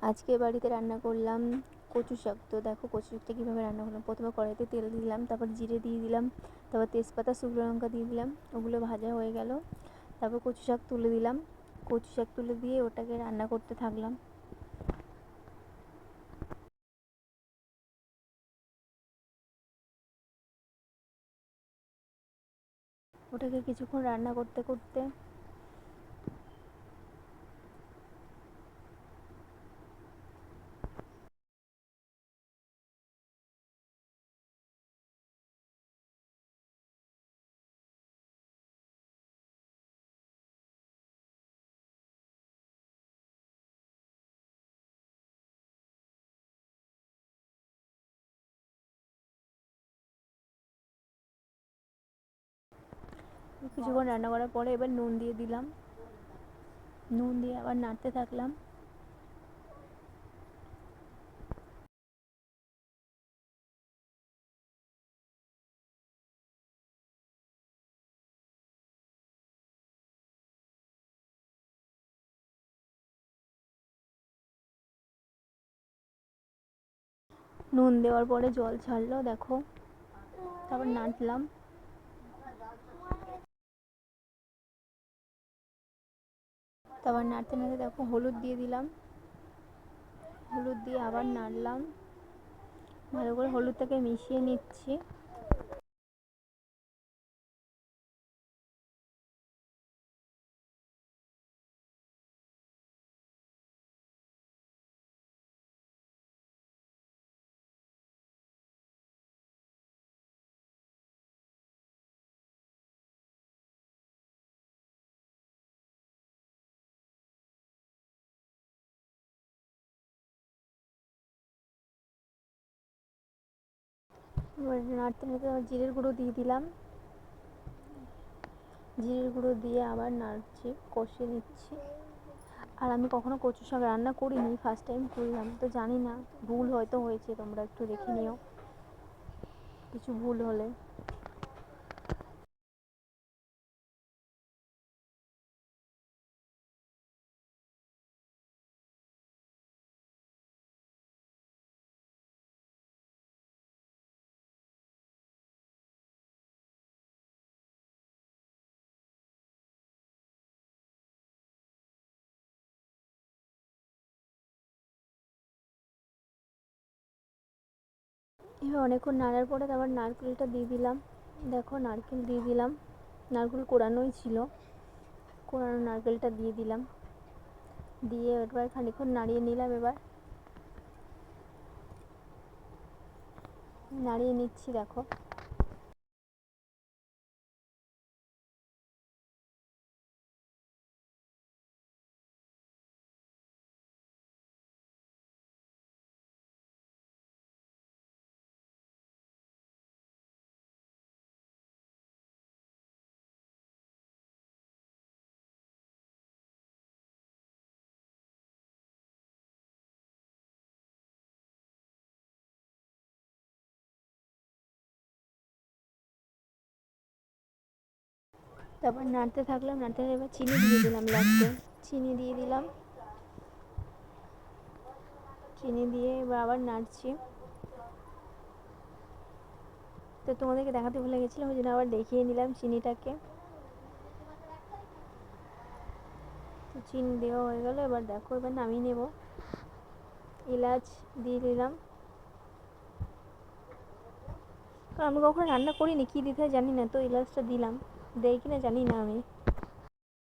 আজকে বাড়িতে রান্না করলাম কচু শাক। তো দেখো কচু শাকটা কীভাবে রান্না করলাম। প্রথমে কড়াইতে তেল দিলাম, তারপর জিরে দিয়ে দিলাম, তারপর তেজপাতা শুকনো লঙ্কা দিয়ে দিলাম। ওগুলো ভাজা হয়ে গেল, তারপর কচু শাক তুলে দিলাম। কচু শাক তুলে দিয়ে ওটাকে রান্না করতে থাকলাম। ওটাকে কিছুক্ষণ রান্না করতে করতে কিছুক্ষণ রান্না করার পরে এবার নুন দিয়ে দিলাম। নুন দিয়ে আবার নাড়তে থাকলাম। নুন দেওয়ার পরে জল ছাড়লো দেখো, তারপর নাড়লাম। তারপর নাড়তে নাড়তে দেখো হলুদ দিয়ে দিলাম। হলুদ দিয়ে আবার নাড়লাম, ভালো করে হলুদটাকে মিশিয়ে নিচ্ছি। এবার নাড়তে নাড়তে জিরের গুঁড়ো দিয়ে দিলাম। জিরের গুঁড়ো দিয়ে আবার নাড়ছি, কষিয়ে নিচ্ছি। আর আমি কখনো কচু শাক রান্না করিনি, ফার্স্ট টাইম করলাম, তো জানি না, ভুল হয়তো হয়েছে, তোমরা একটু দেখে নিও কিছু ভুল হলে। এবার অনেকক্ষণ নাড়ার পরে তারপর নারকেলটা দিয়ে দিলাম। দেখো নারকেল দিয়ে দিলাম, নারকেল কোড়ানোই ছিল, কোড়ানো নারকেলটা দিয়ে দিলাম। দিয়ে এবার খানিকক্ষণ নাড়িয়ে নিলাম। এবার নাড়িয়ে নিচ্ছি দেখো। তারপর নাড়তে থাকলাম, নাড়তে এবার চিনি দিয়ে দিলাম লাস্টে। চিনি দিয়ে দিলাম, চিনি দিয়ে এবার আবার নাড়ছি। তো তোমাদেরকে দেখাতে ভুলে গেছিলাম, ওই জন্য আবার দেখিয়ে নিলাম চিনিটাকে। তো চিনি দেওয়া হয়ে গেল, এবার দেখো এবার নামিয়ে নেব। এলাচ দিয়ে দিলাম, কারণ আমি কখনো রান্না করিনি, কী দিতে হয় জানি না, তো এলাচটা দিলাম, দেয় কিনা জানি না আমি।